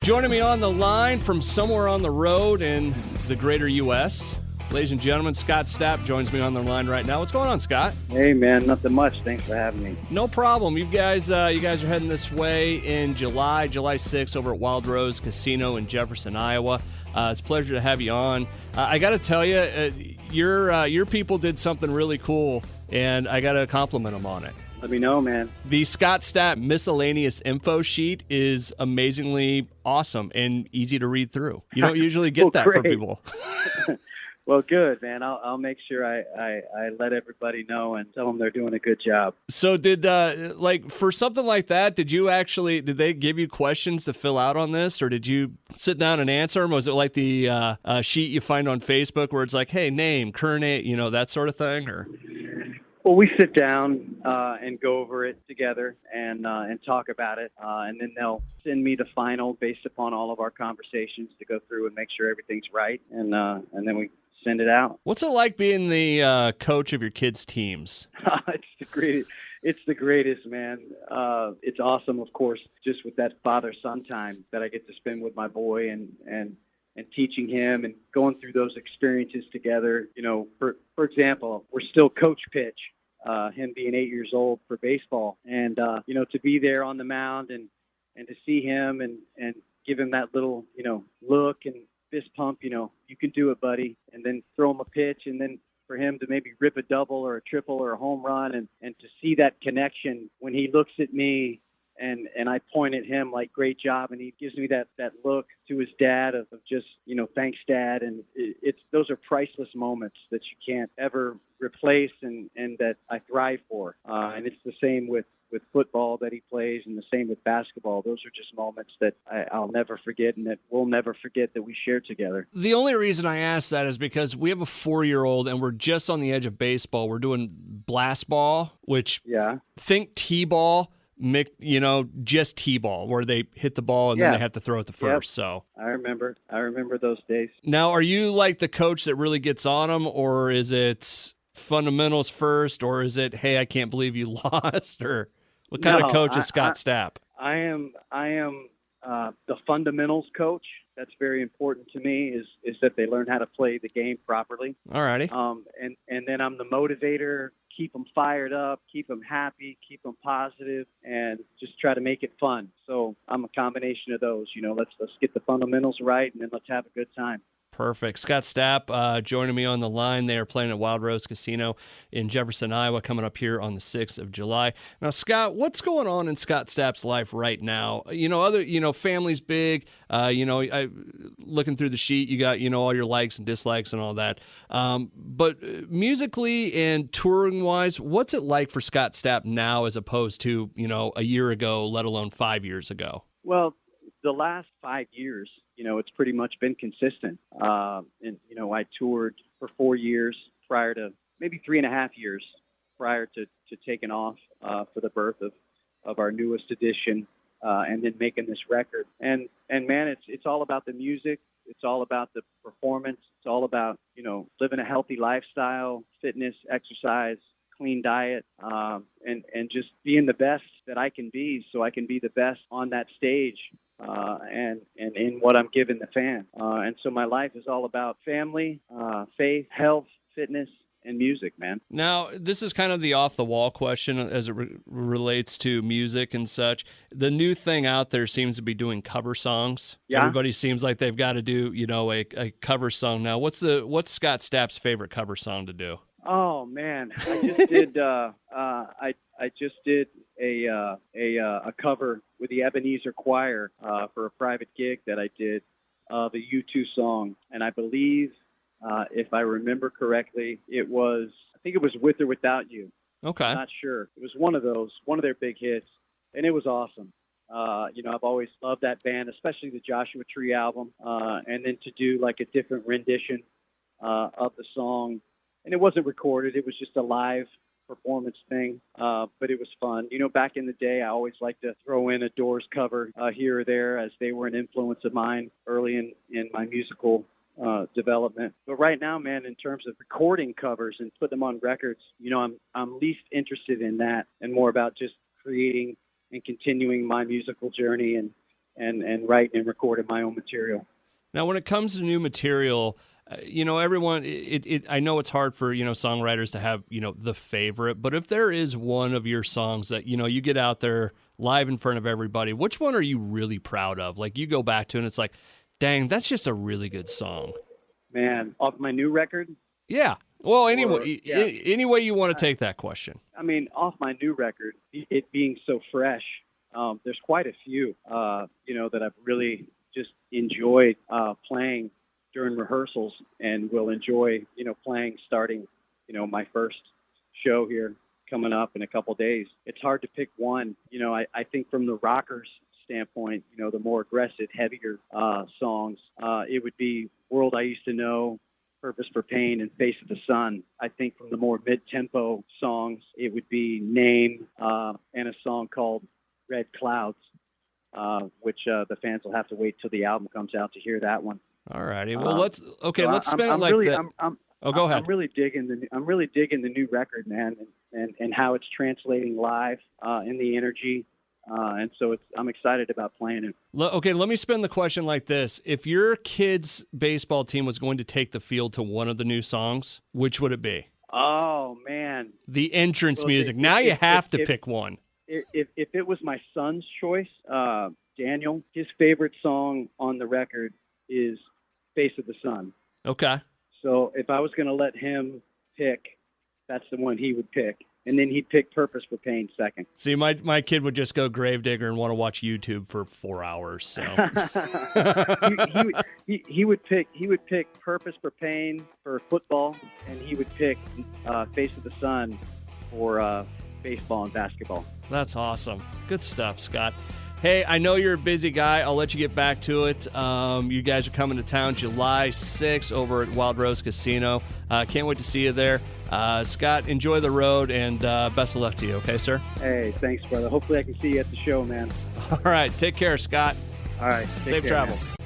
Joining me on the line from somewhere on the road in the greater U.S., ladies and gentlemen, Scott Stapp joins me on the line right now. What's going on, Scott? Hey, man, nothing much. Thanks for having me. No problem. You guys are heading this way in July 6th over at Wild Rose Casino in Jefferson, Iowa. It's a pleasure to have you on. I got to tell you, your people did something really cool, and I got to compliment them on it. Let me know, man. The Scott Stapp miscellaneous info sheet is amazingly awesome and easy to read through. You don't usually get that from people. Well, good, man. I'll make sure I let everybody know and tell them they're doing a good job. So did, for something like that, did they give you questions to fill out on this, or did you sit down and answer them? Was it like the sheet you find on Facebook where it's like, hey, name, current age, that sort of thing? Or? Well, we sit down and go over it together and talk about it, and then they'll send me the final based upon all of our conversations to go through and make sure everything's right, and then we send it out. What's it like being the coach of your kids' teams? It's the greatest, man. It's awesome, of course, just with that father-son time that I get to spend with my boy and teaching him and going through those experiences together. For example, we're still coach pitch, him being 8 years old for baseball. And, to be there on the mound and to see him and give him that little, look and fist pump, you can do it, buddy. And then throw him a pitch, and then for him to maybe rip a double or a triple or a home run, and to see that connection when he looks at me and I point at him like, great job. And he gives me that look to his dad of just, thanks, Dad. And those are priceless moments that you can't ever replace and that I thrive for. And it's the same with football that he plays, and the same with basketball. Those are just moments that I'll never forget, and that we'll never forget that we shared together. The only reason I ask that is because we have a 4-year-old, and we're just on the edge of baseball. We're doing blast ball, which think T-ball, just T-ball, where they hit the ball and then they have to throw it to first. Yep. So I remember those days. Now, are you like the coach that really gets on them, or is it fundamentals first, or is it, hey, I can't believe you lost, or what kind of coach is Scott Stapp? I am the fundamentals coach. That's very important to me, is that they learn how to play the game properly. All righty. And then I'm the motivator, keep them fired up, keep them happy, keep them positive, and just try to make it fun. So I'm a combination of those. Let's get the fundamentals right, and then let's have a good time. Perfect. Scott Stapp joining me on the line. They are playing at Wild Rose Casino in Jefferson, Iowa, coming up here on the 6th of July. Now, Scott, what's going on in Scott Stapp's life right now? Family's big. Looking through the sheet, you got, all your likes and dislikes and all that. But musically and touring-wise, what's it like for Scott Stapp now as opposed to, a year ago, let alone 5 years ago? Well, the last 5 years, it's pretty much been consistent. I toured for 4 years prior to, maybe 3.5 years prior to taking off for the birth of our newest edition, and then making this record. And man, it's all about the music. It's all about the performance. It's all about, living a healthy lifestyle, fitness, exercise, clean diet, and just being the best that I can be, so I can be the best on that stage, and in what I'm giving the fan. And so my life is all about family, faith, health, fitness, and music, man. Now, this is kind of the off-the-wall question as it relates to music and such. The new thing out there seems to be doing cover songs. Yeah. Everybody seems like they've got to do, a cover song now. What's Scott Stapp's favorite cover song to do? Oh man, I just did a cover with the Ebenezer Choir for a private gig that I did, the U2 song, and I believe, if I remember correctly, I think it was With or Without You. Okay. I'm not sure. It was one of their big hits, and it was awesome. I've always loved that band, especially the Joshua Tree album, and then to do like a different rendition of the song. And it wasn't recorded. It was just a live performance thing, but it was fun. Back in the day, I always liked to throw in a Doors cover here or there, as they were an influence of mine early in my musical development. But right now, man, in terms of recording covers and putting them on records, I'm least interested in that, and more about just creating and continuing my musical journey and and writing and recording my own material. Now, when it comes to new material, everyone, I know it's hard for, songwriters to have, the favorite, but if there is one of your songs that, you get out there live in front of everybody, which one are you really proud of? Like, you go back to and it's like, dang, that's just a really good song. Man, off my new record? Yeah. Well, anyway, any way you want to take that question. I mean, off my new record, it being so fresh, there's quite a few, that I've really just enjoyed playing during rehearsals, and will enjoy, playing starting, my first show here coming up in a couple days. It's hard to pick one. I think from the rockers standpoint, the more aggressive, heavier songs, it would be World I Used to Know, Purpose for Pain, and Face of the Sun. I think from the more mid-tempo songs, it would be Name and a song called Red Clouds, which the fans will have to wait till the album comes out to hear that one. All righty. Well, let's spin it like that. Go ahead. I'm really digging the new record, man, and how it's translating live in the energy. And so I'm excited about playing it. Okay, let me spin the question like this. If your kid's baseball team was going to take the field to one of the new songs, which would it be? Oh, man. The entrance music. Now you have to pick one. If it was my son's choice, Daniel, his favorite song on the record is Face of the Sun. Okay. So if I was going to let him pick, that's the one he would pick. And then he'd pick Purpose for Pain second. See, my kid would just go Gravedigger and want to watch YouTube for 4 hours. So he would pick Purpose for Pain for football, and he would pick Face of the Sun for baseball and basketball. That's awesome. Good stuff, Scott. Hey, I know you're a busy guy. I'll let you get back to it. You guys are coming to town July 6th over at Wild Rose Casino. Can't wait to see you there. Scott, enjoy the road, and best of luck to you, okay, sir? Hey, thanks, brother. Hopefully I can see you at the show, man. All right. Take care, Scott. All right. Safe care, travel. Man.